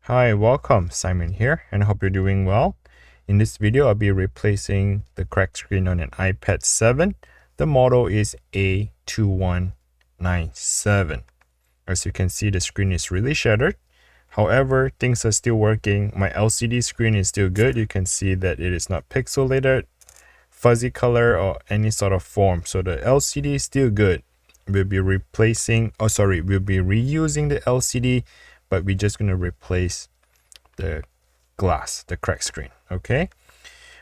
Hi, welcome. Simon here, and I hope you're doing well. In this video, I'll be replacing the cracked screen on an iPad 7. The model is A2197. As you can see, the screen is really shattered. However, things are still working. My LCD screen is still good. You can see that it is not pixelated, fuzzy color, or any sort of form. So the LCD is still good. We'll be we'll be reusing the LCD, but we're just going to replace the glass, the cracked screen. Okay.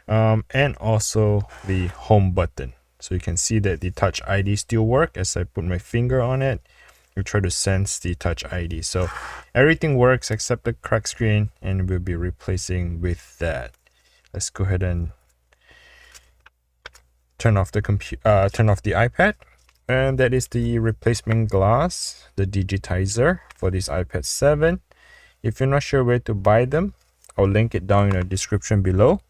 And also the home button. So you can see that the touch ID still work as I put my finger on it. We try to sense the touch ID. So everything works except the cracked screen, and we'll be replacing with that. Let's go ahead and turn off the iPad. And that is the replacement glass, the Digitizer for this iPad 7. If you're not sure where to buy them, I'll link it down in the description below,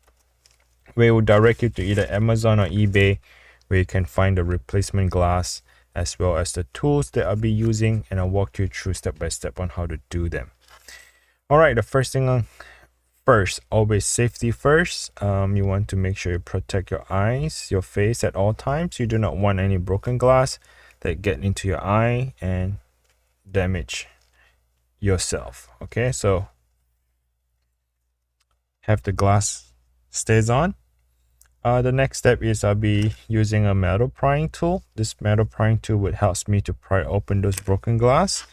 where it will direct you to either Amazon or eBay, where you can find the replacement glass as well as the tools that I'll be using, and I'll walk you through step by step on how to do them. All right, the first thing first, always safety first. You want to make sure you protect your eyes, your face at all times. You do not want any broken glass that get into your eye and damage yourself. Okay, so have the glass stays on. The next step is I'll be using a metal prying tool. This metal prying tool would help me to pry open those broken glass.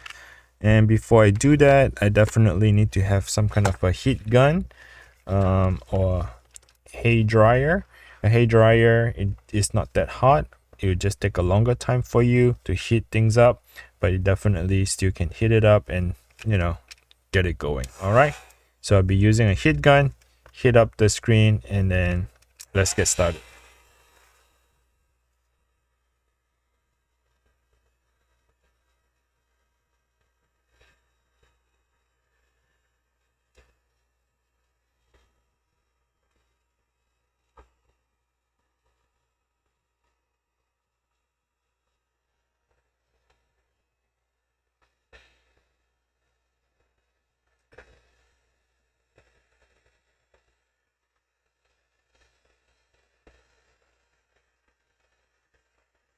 And before I do that, I definitely need to have some kind of a heat gun or hair dryer. A hair dryer, it is not that hot. It will just take a longer time for you to heat things up, but it definitely still can heat it up and, get it going. All right. So I'll be using a heat gun, heat up the screen, and then let's get started.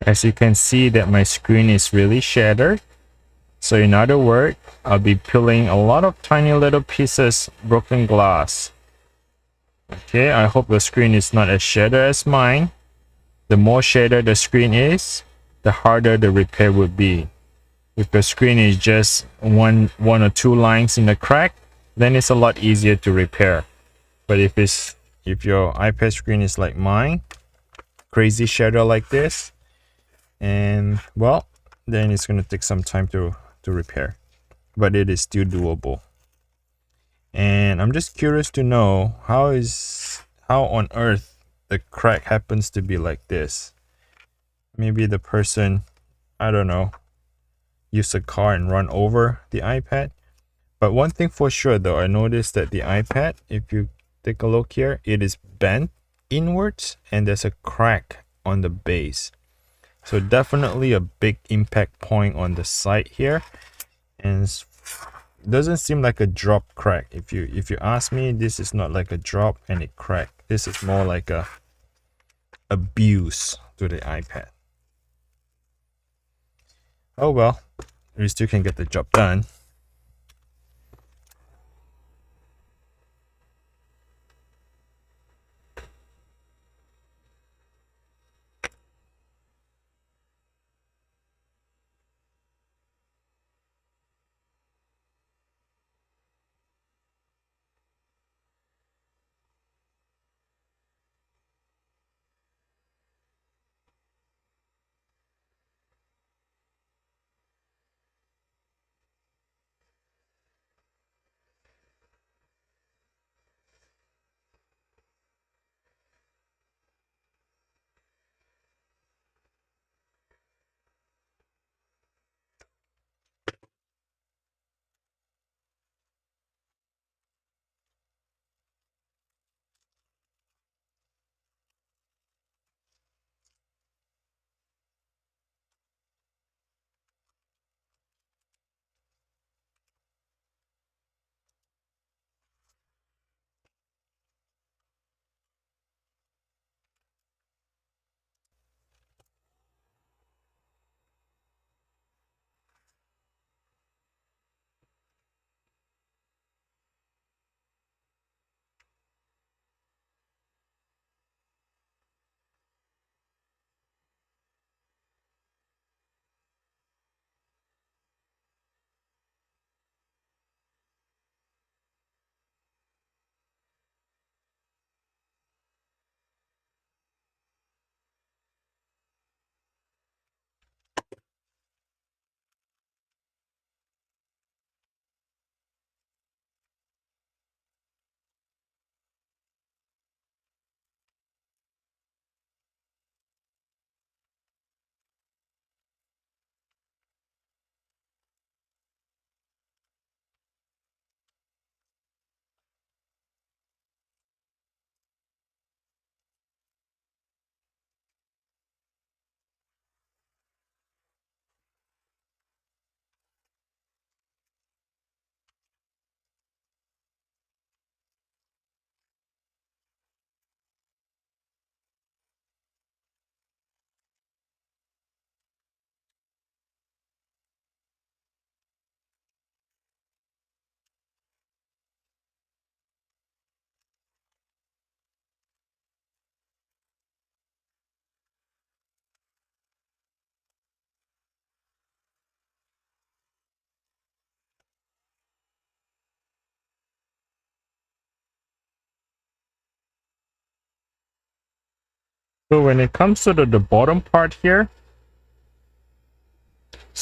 As you can see that my screen is really shattered. So in other words, I'll be peeling a lot of tiny little pieces broken glass. Okay, I hope the screen is not as shattered as mine. The more shattered the screen is, the harder the repair would be. If the screen is just one or two lines in the crack, then it's a lot easier to repair. But if your iPad screen is like mine, crazy shatter like this, and well, then it's gonna take some time to repair, but it is still doable. And I'm just curious to know how on earth the crack happens to be like this. Maybe the person, I don't know, used a car and run over the iPad. But one thing for sure though, I noticed that the iPad, if you take a look here, it is bent inwards and there's a crack on the base. So definitely a big impact point on the side here, and it doesn't seem like a drop crack. If you ask me, this is not like a drop and it cracked. This is more like a abuse to the iPad. Oh well, we still can get the job done. So when it comes to the bottom part here,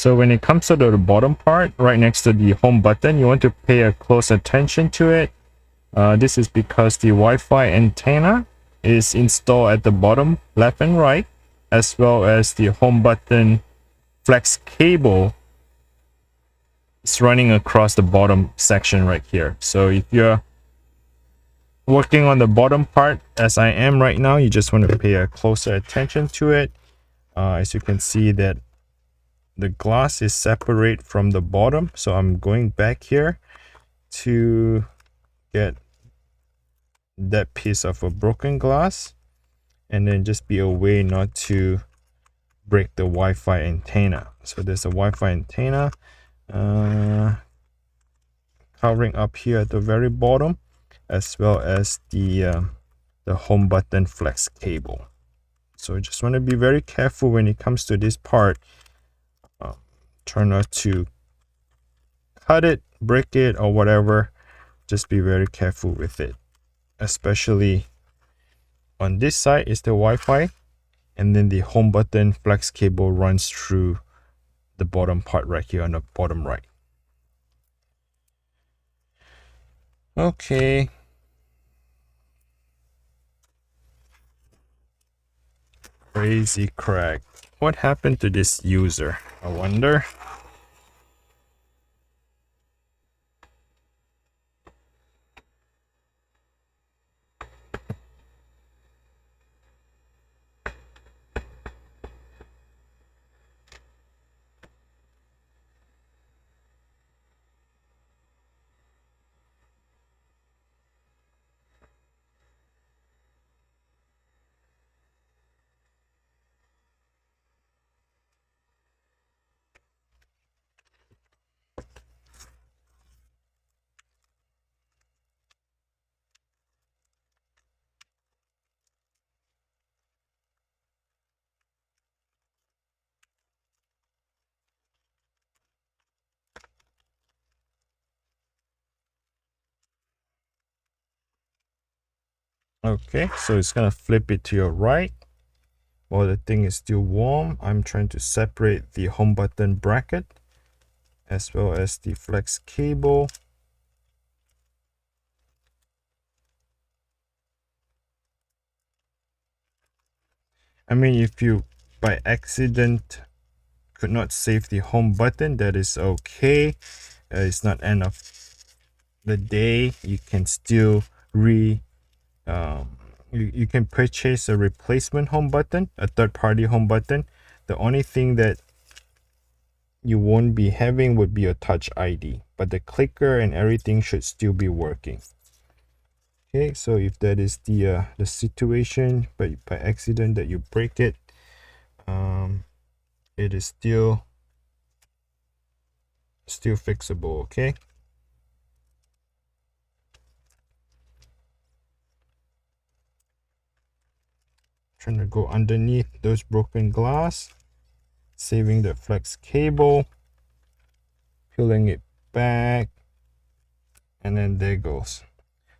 right next to the home button, you want to pay a close attention to it. This is because the Wi-Fi antenna is installed at the bottom left and right, as well as the home button flex cable is running across the bottom section right here. So if you're working on the bottom part, as I am right now, you just want to pay a closer attention to it. As you can see that the glass is separate from the bottom, so I'm going back here to get that piece of a broken glass, and then just be aware not to break the Wi-Fi antenna. So there's a Wi-Fi antenna covering up here at the very bottom, as well as the home button flex cable. So you just want to be very careful when it comes to this part. Try not to cut it, break it, or whatever. Just be very careful with it, especially on this side is the Wi-Fi, and then the home button flex cable runs through the bottom part right here on the bottom right. Okay. Crazy crack. What happened to this user? I wonder. Okay, so it's gonna flip it to your right. While the thing is still warm, I'm trying to separate the home button bracket as well as the flex cable. I mean, if you by accident could not save the home button, that is okay. It's not end of the day. You can still you can purchase a replacement home button, a third-party home button. The only thing that you won't be having would be a touch ID, but the clicker and everything should still be working. Okay, so if that is the situation, but by accident that you break it, it is still fixable. Okay. Trying to go underneath those broken glass, saving the flex cable, peeling it back, and then there goes.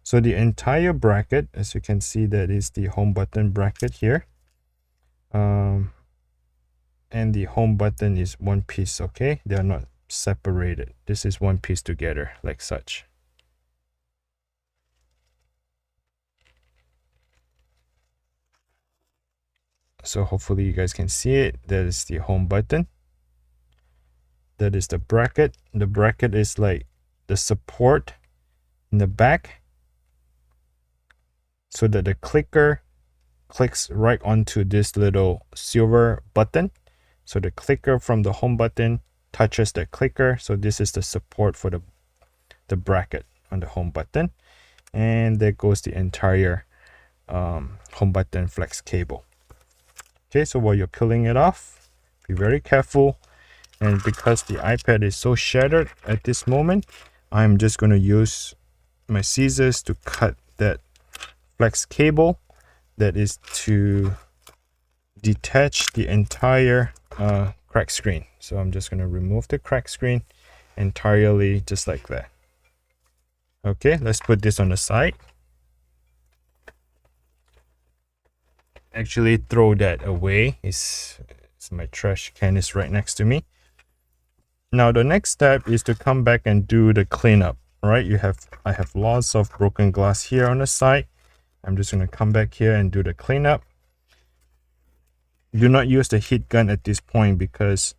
So the entire bracket, as you can see, that is the home button bracket here. And the home button is one piece, okay? They are not separated. This is one piece together, like such. So hopefully you guys can see it. That is the home button. That is the bracket. The bracket is like the support in the back, so that the clicker clicks right onto this little silver button. So the clicker from the home button touches the clicker. So this is the support for the bracket on the home button. And there goes the entire home button flex cable. Okay, so while you're peeling it off, be very careful. And because the iPad is so shattered at this moment, I'm just going to use my scissors to cut that flex cable that is to detach the entire crack screen. So I'm just going to remove the crack screen entirely, just like that. Okay, let's put this on the side. actually throw that away. My trash can is right next to me. Now the next step is to come back and do the cleanup, right? I have lots of broken glass here on the side. I'm just going to come back here and do the cleanup. Do not use the heat gun at this point because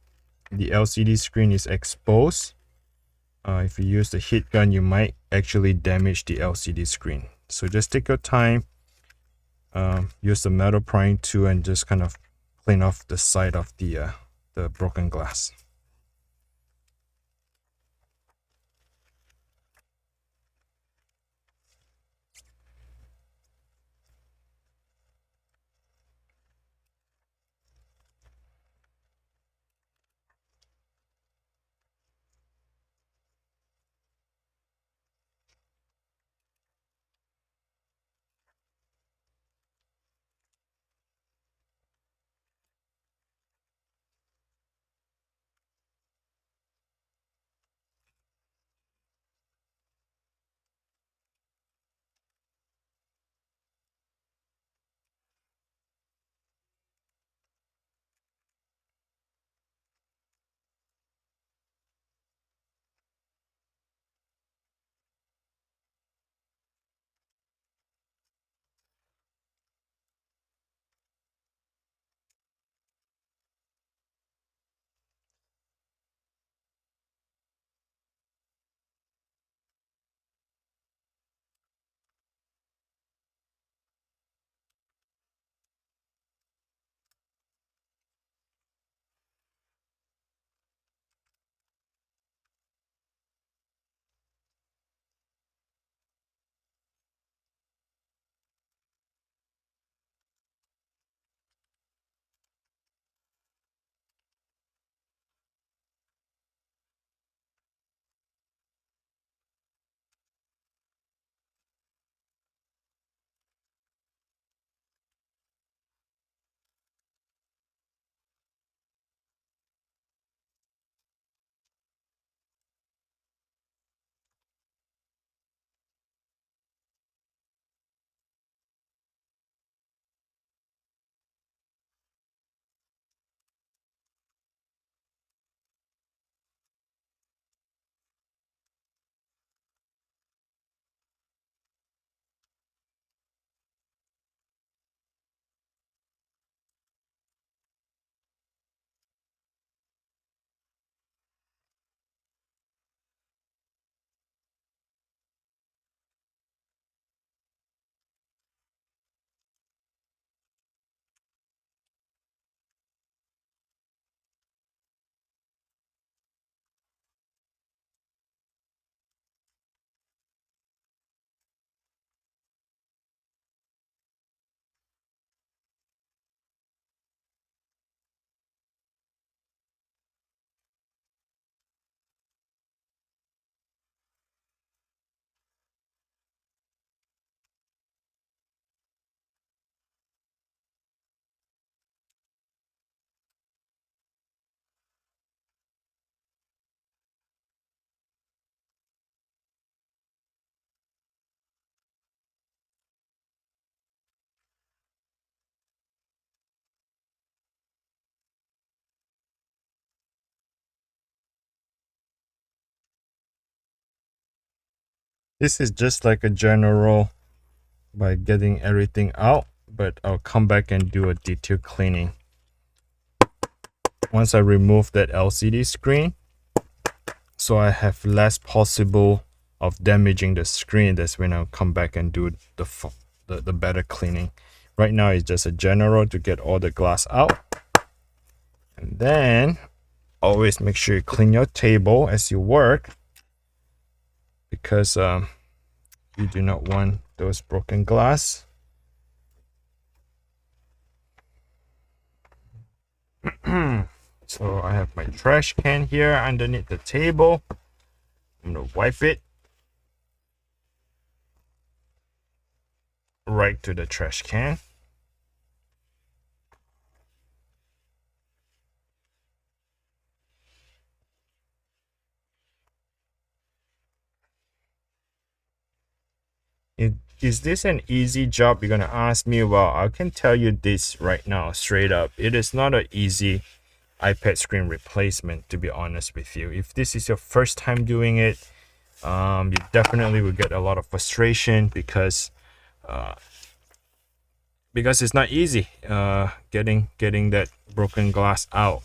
the LCD screen is exposed. If you use the heat gun, you might actually damage the LCD screen. So just take your time, use the metal prying tool and just kind of clean off the side of the broken glass. This is just like a general by getting everything out, but I'll come back and do a detail cleaning. Once I remove that LCD screen, so I have less possible of damaging the screen, that's when I'll come back and do the better cleaning. Right now it's just a general to get all the glass out. And then always make sure you clean your table as you work, because you do not want those broken glass. So I have my trash can here underneath the table. I'm gonna wipe it right to the trash can. If is this an easy job? You're gonna ask me. Well, I can tell you this right now, straight up. It is not an easy iPad screen replacement, to be honest with you. If this is your first time doing it, you definitely will get a lot of frustration because it's not easy getting that broken glass out.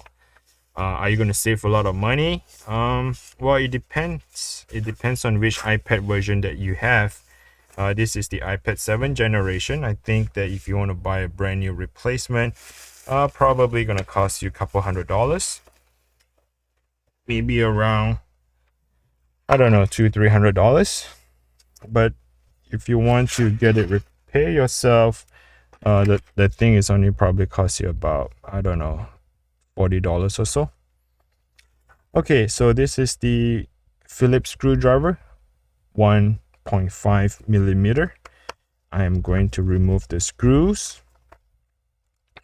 Are you going to save a lot of money? Well, it depends. It depends on which iPad version that you have. This is the iPad 7 generation. I think that if you want to buy a brand new replacement, probably going to cost you a couple $100. Maybe around, I don't know, $200-300. But if you want to get it repair yourself, the thing is only probably cost you about, I don't know, $40 or so. Okay, so this is the Phillips screwdriver, 1.5 millimeter. I am going to remove the screws.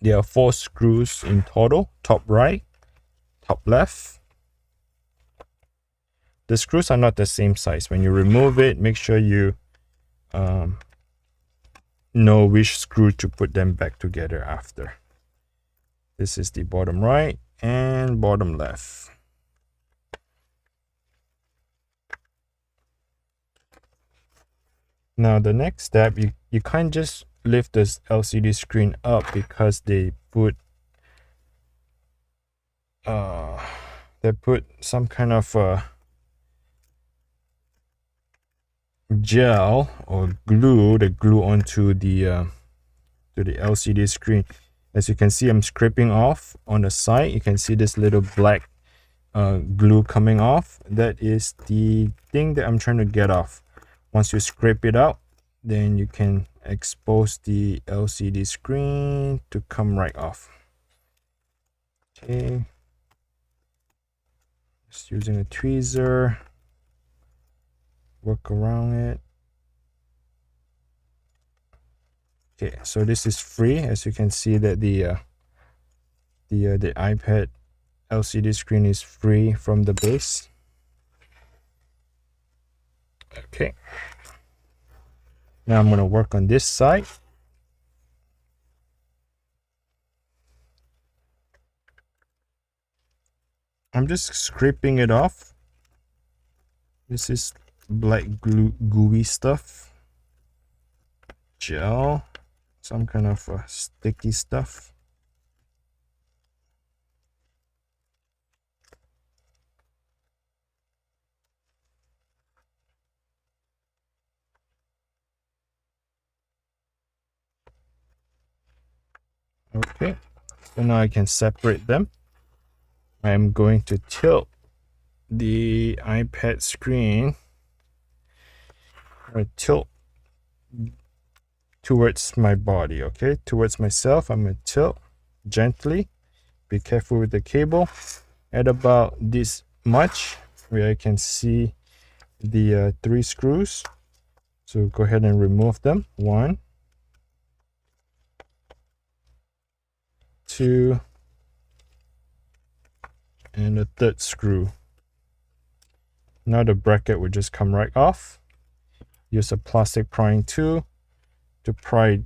There are 4 screws in total: top right, top left. The screws are not the same size. When you remove it, make sure you know which screw to put them back together after. This is the bottom right and bottom left. Now the next step, you can't just lift this LCD screen up because they put some kind of gel or glue, the glue onto the LCD screen. As you can see, I'm scraping off on the side. You can see this little black glue coming off. That is the thing that I'm trying to get off. Once you scrape it out, then you can expose the LCD screen to come right off. Okay, just using a tweezer, work around it. Okay, so this is free. As you can see that the iPad LCD screen is free from the base. Okay, now I'm going to work on this side. I'm just scraping it off. This is black glue, gooey stuff, gel, some kind of sticky stuff. Okay, so now I can separate them. I'm going to tilt the iPad screen, or tilt towards my body, okay, towards myself. I'm going to tilt gently. Be careful with the cable at about this much where I can see the 3 screws. So go ahead and remove them. 1, 2, and the 3rd screw. Now the bracket will just come right off. Use a plastic prying tool to pry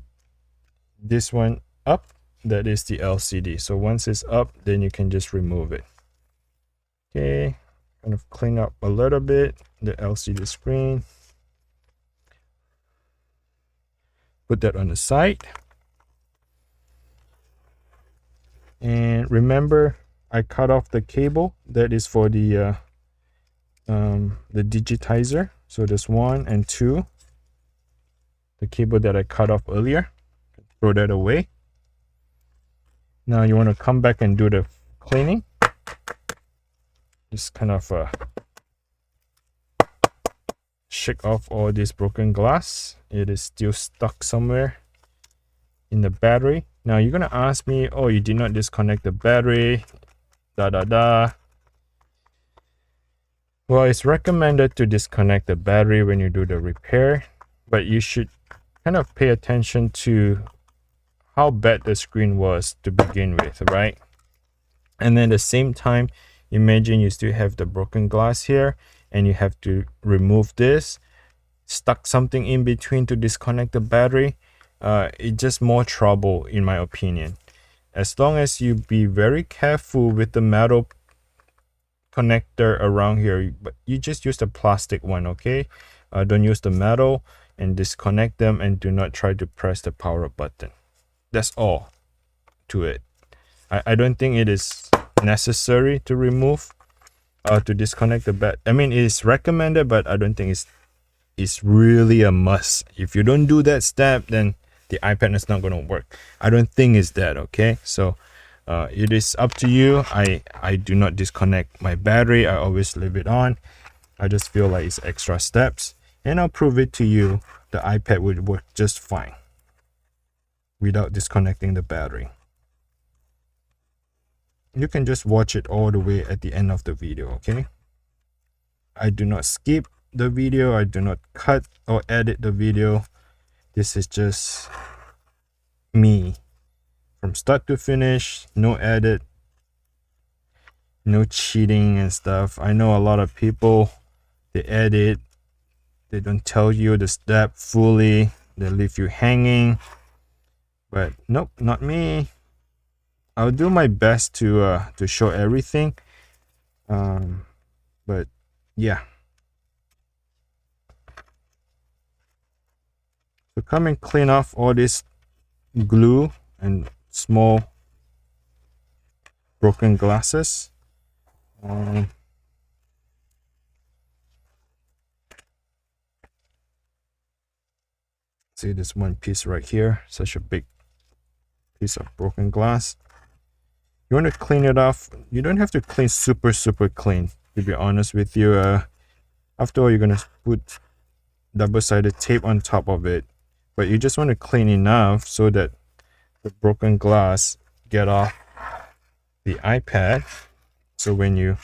this one up. That is the LCD. So once it's up, then you can just remove it. Okay, kind of clean up a little bit the LCD screen. Put that on the side. And remember, I cut off the cable that is for the digitizer. So there's 1 and 2. The cable that I cut off earlier. Throw that away. Now you want to come back and do the cleaning. Just kind of shake off all this broken glass. It is still stuck somewhere in the battery. Now you're gonna ask me, oh, you did not disconnect the battery, Well, it's recommended to disconnect the battery when you do the repair, but you should kind of pay attention to how bad the screen was to begin with, right? And then at the same time, imagine you still have the broken glass here and you have to remove this. stuck something in between to disconnect the battery, it's just more trouble in my opinion. As long as you be very careful with the metal connector around here, but you just use the plastic one, okay? Don't use the metal, and disconnect them, and do not try to press the power button. That's all to it. I don't think it is necessary to remove to disconnect the bat. I mean, it is recommended, but I don't think it's really a must. If you don't do that step, then the iPad is not going to work. I don't think it's that, okay? So it is up to you. I do not disconnect my battery. I always leave it on. I just feel like it's extra steps, and I'll prove it to you. The iPad would work just fine without disconnecting the battery. You can just watch it all the way at the end of the video, okay? I do not skip the video. I do not cut or edit the video. This is just me from start to finish. No edit, no cheating and stuff. I know a lot of people, they edit, they don't tell you the step fully, they leave you hanging, but nope, not me. I'll do my best to show everything, but yeah. So come and clean off all this glue and small broken glasses. See this one piece right here, such a big piece of broken glass. You want to clean it off. You don't have to clean super clean, to be honest with you. After all, you're gonna put double-sided tape on top of it, but you just want to clean enough so that the broken glass get off the iPad. So when you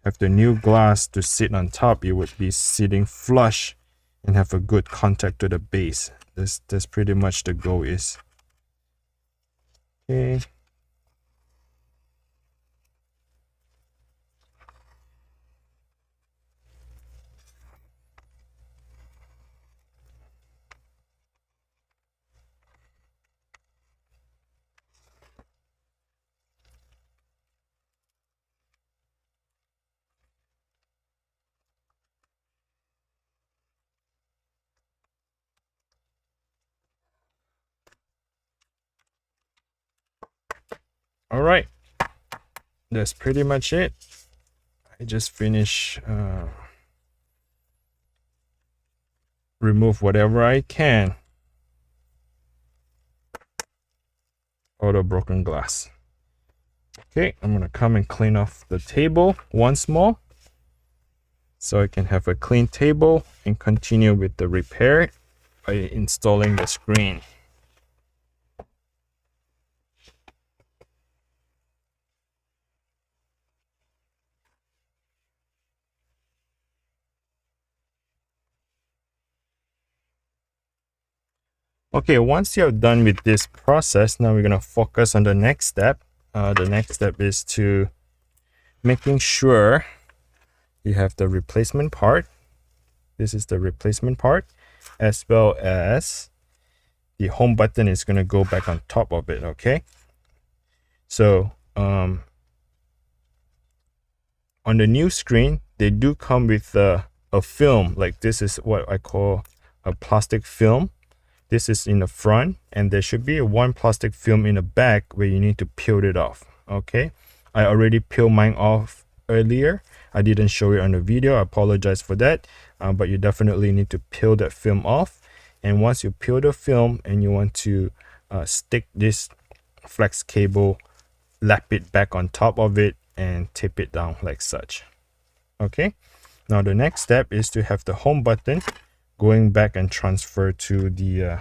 have the new glass to sit on top, you would be sitting flush and have a good contact to the base. That's pretty much the goal is. Okay. All right, that's pretty much it. I just finished remove whatever I can out of broken glass. Okay, I'm gonna come and clean off the table once more so I can have a clean table and continue with the repair by installing the screen. Okay, once you're done with this process, now we're gonna focus on the next step. The next step is to making sure you have the replacement part. This is the replacement part, as well as the home button is gonna go back on top of it, okay? So on the new screen, they do come with a film. Like this is what I call a plastic film. This is in the front, and there should be one plastic film in the back where you need to peel it off, okay? I already peeled mine off earlier. I didn't show it on the video. I apologize for that, but you definitely need to peel that film off. And once you peel the film and you want to stick this flex cable, lap it back on top of it and tape it down like such. Okay, now the next step is to have the home button going back and transfer to the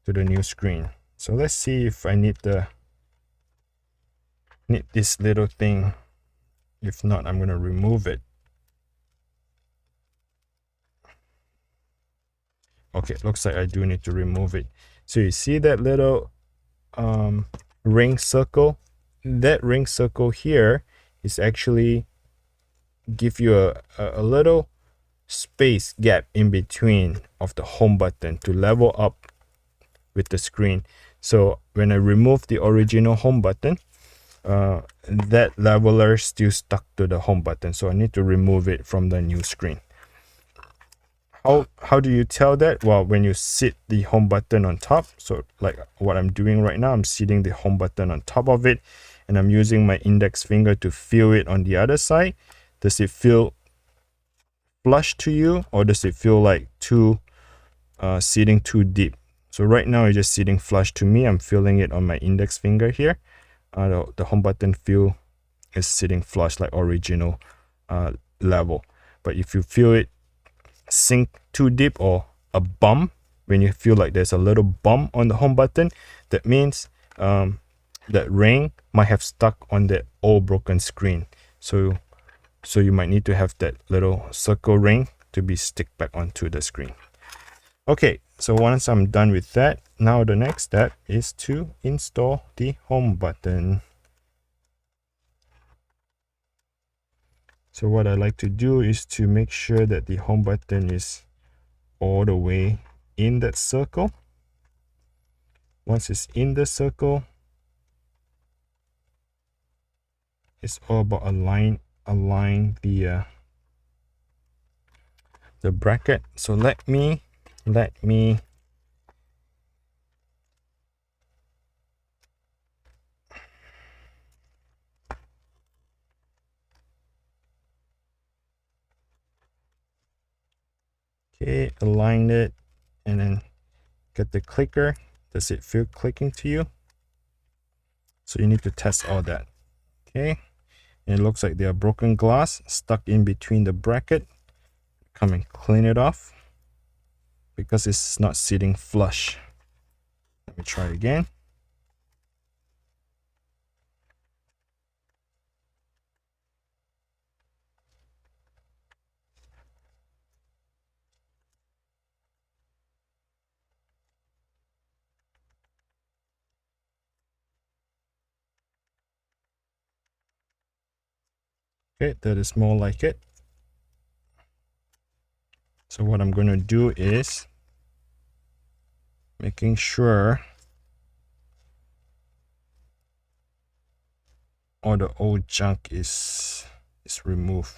new screen. So let's see if I need this little thing. If not, I'm going to remove it. Okay, looks like I do need to remove it. So you see that little ring circle? That ring circle here is actually give you a little space gap in between of the home button to level up with the screen. So when I remove the original home button, that leveler still stuck to the home button, so I need to remove it from the new screen. How do you tell that? Well, when you sit the home button on top, so like what I'm doing right now, I'm sitting the home button on top of it, and I'm using my index finger to feel it on the other side. Does it feel flush to you, or does it feel like sitting too deep? So right now it's just sitting flush to me. I'm feeling it on my index finger here. The home button feel is sitting flush like original level. But if you feel it sink too deep or a bump, when you feel like there's a little bump on the home button, that means that ring might have stuck on the old broken screen. So you might need to have that little circle ring to be stick back onto the screen. Okay, so once I'm done with that, now the next step is to install the home button. So what I like to do is to make sure that the home button is all the way in that circle. Once it's in the circle, it's all about align the bracket. So let me okay, align it, and then get the clicker. Does it feel clicking to you? So you need to test all that. Okay, and it looks like there are broken glass stuck in between the bracket. Come and clean it off because it's not sitting flush. Let me try again. Okay, that is more like it. So what I'm going to do is making sure all the old junk is removed.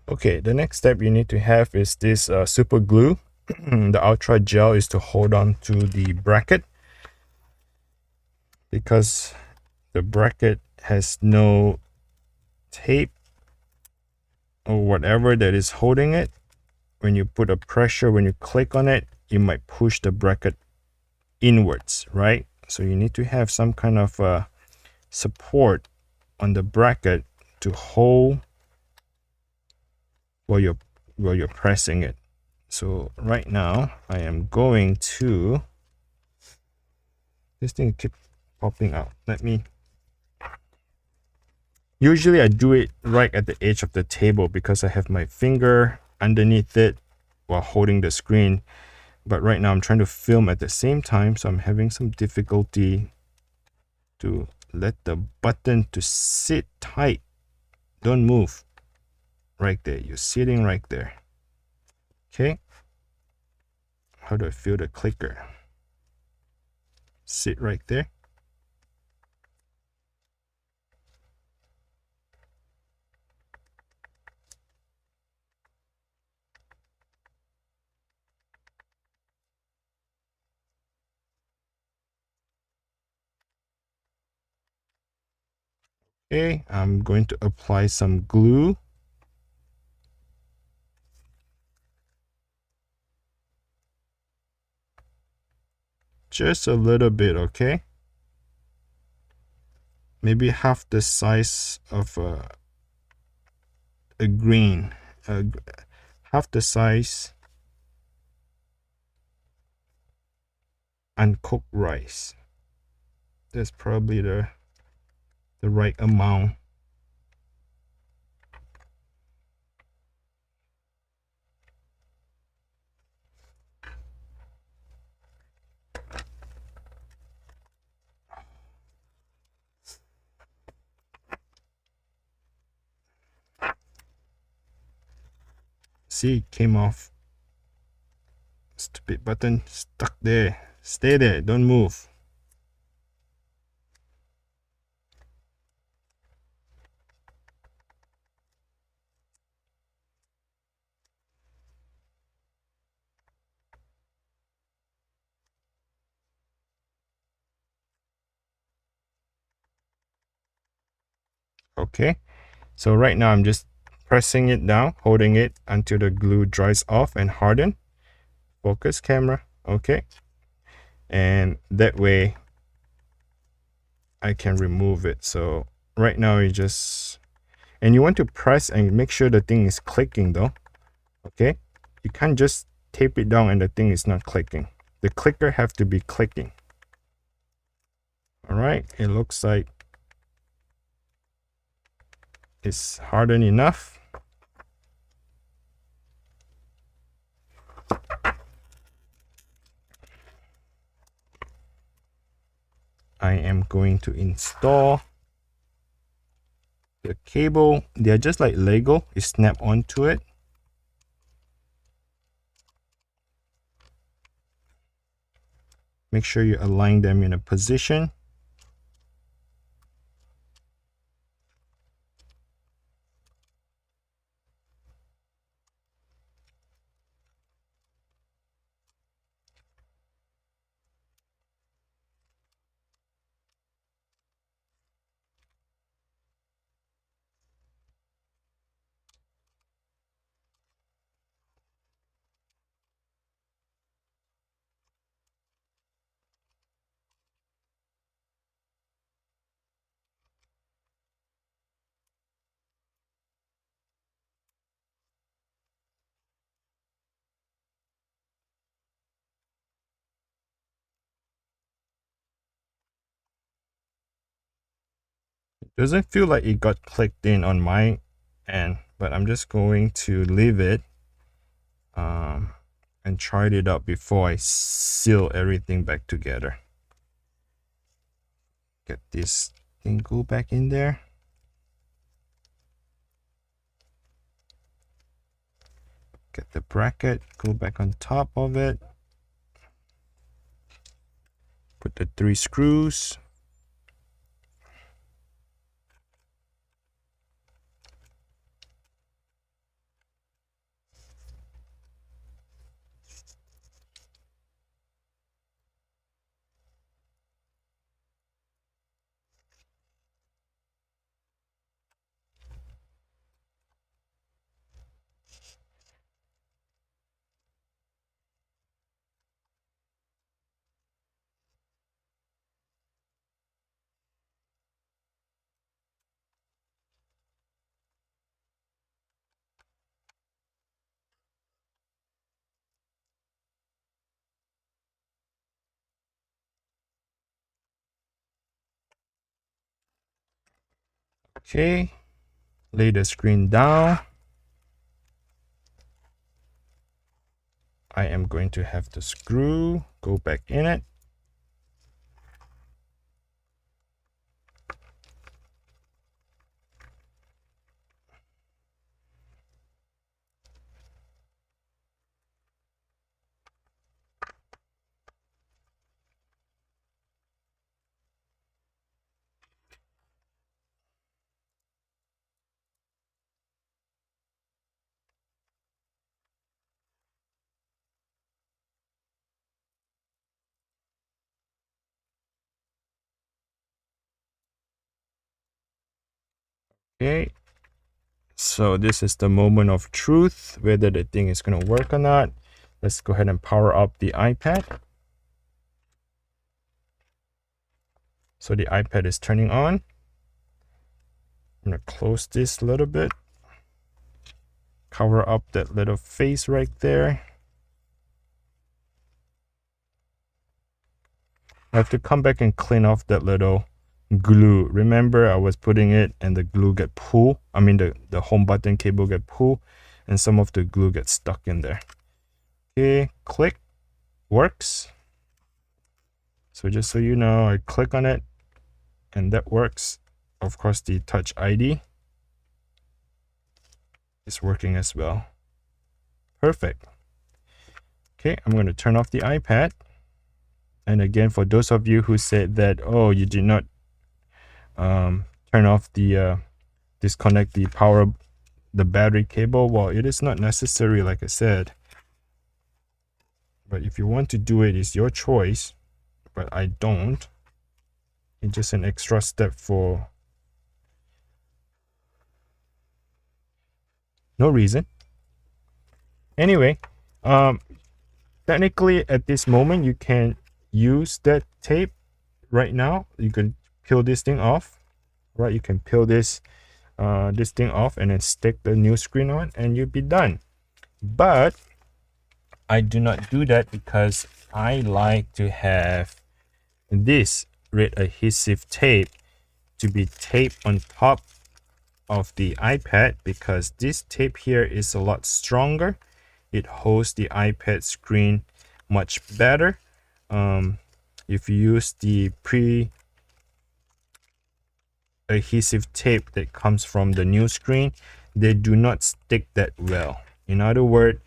Okay, the next step you need to have is this super glue. The ultra gel is to hold on to the bracket because the bracket has no tape or whatever that is holding it. When you put a pressure, when you click on it, you might push the bracket inwards, right? So you need to have some kind of support on the bracket to hold while you're pressing it. So right now I am going to, this thing keep popping out. Usually I do it right at the edge of the table because I have my finger underneath it while holding the screen. But right now I'm trying to film at the same time, so I'm having some difficulty to let the button to sit tight. Don't move. Right there. You're sitting right there. Okay. How do I feel the clicker? Sit right there. Okay, I'm going to apply some glue. Just a little bit, okay? Maybe half the size of a green. Half the size uncooked rice. That's probably the right amount. See, it came off. Stupid button stuck there. Stay there, don't move. Okay, so right now I'm just pressing it down, holding it until the glue dries off and harden. Focus camera. Okay, and that way I can remove it. So right now you just, and you want to press and make sure the thing is clicking though. Okay, you can't just tape it down and the thing is not clicking. The clicker have to be clicking. All right, it looks like it's hardened enough. I am going to install the cable. They're just like Lego. You snap onto it. Make sure you align them in a position. Doesn't feel like it got clicked in on my end, but I'm just going to leave it and try it out before I seal everything back together. Get this thing go back in there. Get the bracket, go back on top of it. Put the 3 screws. Okay, lay the screen down. I am going to have the screw go back in it. Okay, so this is the moment of truth, whether the thing is going to work or not. Let's go ahead and power up the iPad. So the iPad is turning on. I'm going to close this a little bit. Cover up that little face right there. I have to come back and clean off that little glue. Remember, I was putting it and the glue get pulled. I mean, the home button cable get pulled and some of the glue gets stuck in there. Okay, click, works. So just so you know, I click on it and that works. Of course, the Touch ID is working as well. Perfect. Okay, I'm going to turn off the iPad. And again, for those of you who said that, oh, you did not turn off the disconnect the battery cable, well, it is not necessary, like I said. But if you want to do it, it's your choice. But I don't. It's just an extra step for no reason. Anyway, technically at this moment you can use that tape right now. You can peel this thing off, right? You can peel this thing off and then stick the new screen on and you'll be done. But I do not do that because I like to have this red adhesive tape to be taped on top of the iPad, because this tape here is a lot stronger. It holds the iPad screen much better. If you use the adhesive tape that comes from the new screen, they do not stick that well. In other words,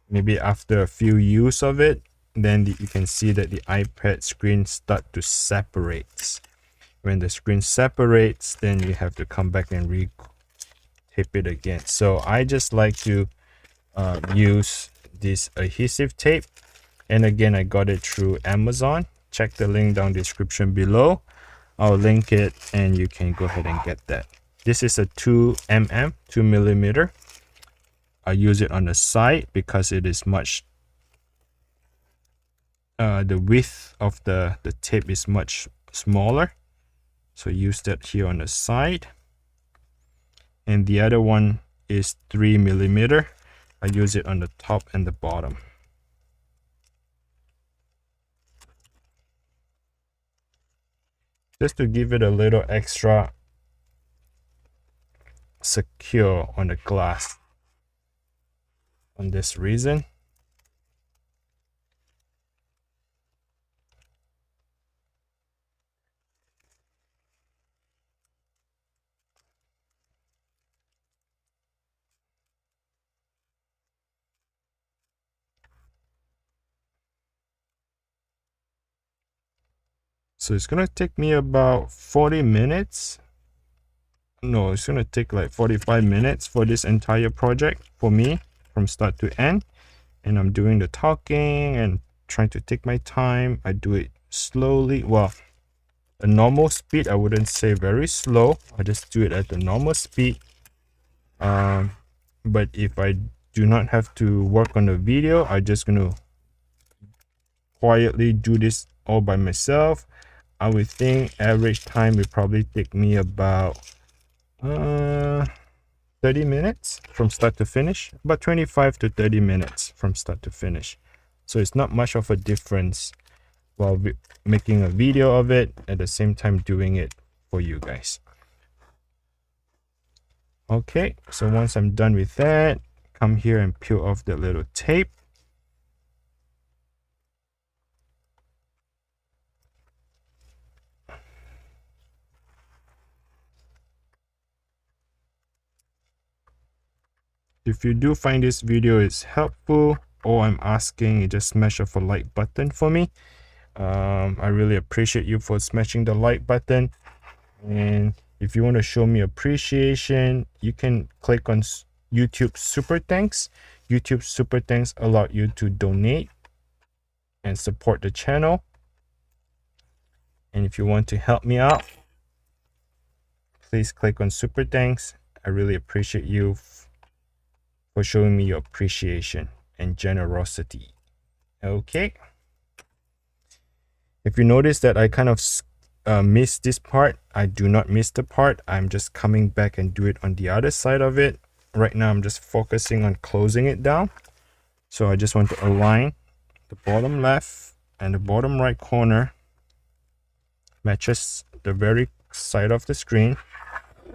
maybe after a few use of it, then you can see that the iPad screen start to separate. When the screen separates, then you have to come back and re-tape it again. So I just like to use this adhesive tape, and again, I got it through Amazon. Check the link down description below. I'll link it and you can go ahead and get that. This is a 2 millimeter. I use it on the side because it is much the width of the tape is much smaller, so use that here on the side. And the other one is 3 millimeter. I use it on the top and the bottom. Just to give it a little extra secure on the glass. On this reason. So it's gonna take me about 40 minutes. No, it's gonna take like 45 minutes for this entire project for me from start to end. And I'm doing the talking and trying to take my time. I do it slowly. Well, a normal speed, I wouldn't say very slow. I just do it at the normal speed. But if I do not have to work on the video, I'm just gonna quietly do this all by myself. I would think average time would probably take me about 30 minutes from start to finish, about 25 to 30 minutes from start to finish. So it's not much of a difference while making a video of it, at the same time doing it for you guys. Okay, so once I'm done with that, come here and peel off the little tape. If you do find this video is helpful, or I'm asking, you just smash off a like button for me. I really appreciate you for smashing the like button. And if you want to show me appreciation, you can click on YouTube Super Thanks. YouTube Super Thanks allow you to donate and support the channel. And if you want to help me out, please click on Super Thanks. I really appreciate you for showing me your appreciation and generosity. Okay. If you notice that I kind of missed this part, I do not miss the part. I'm just coming back and do it on the other side of it. Right now, I'm just focusing on closing it down. So I just want to align the bottom left and the bottom right corner matches the very side of the screen.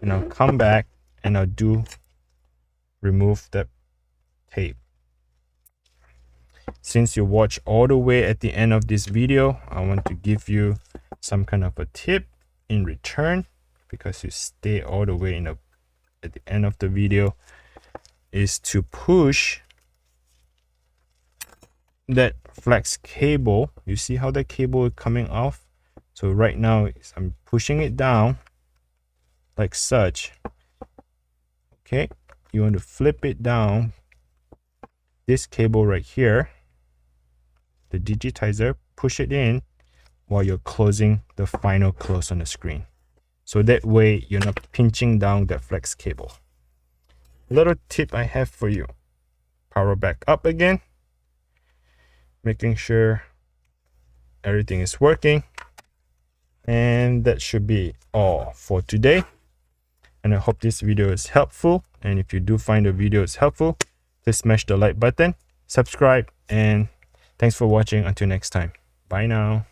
And I'll come back and I'll remove that tape. Since you watch all the way at the end of this video, I want to give you some kind of a tip in return, because you stay all the way at the end of the video. is to push that flex cable. You see how the cable is coming off? So right now I'm pushing it down like such. Okay, you want to flip it down, this cable right here, the digitizer, push it in while you're closing the final close on the screen. So that way you're not pinching down that flex cable. Little tip I have for you: power back up again, making sure everything is working. And that should be all for today. And I hope this video is helpful. And if you do find the video is helpful, please smash the like button, subscribe, and thanks for watching. Until next time. Bye now.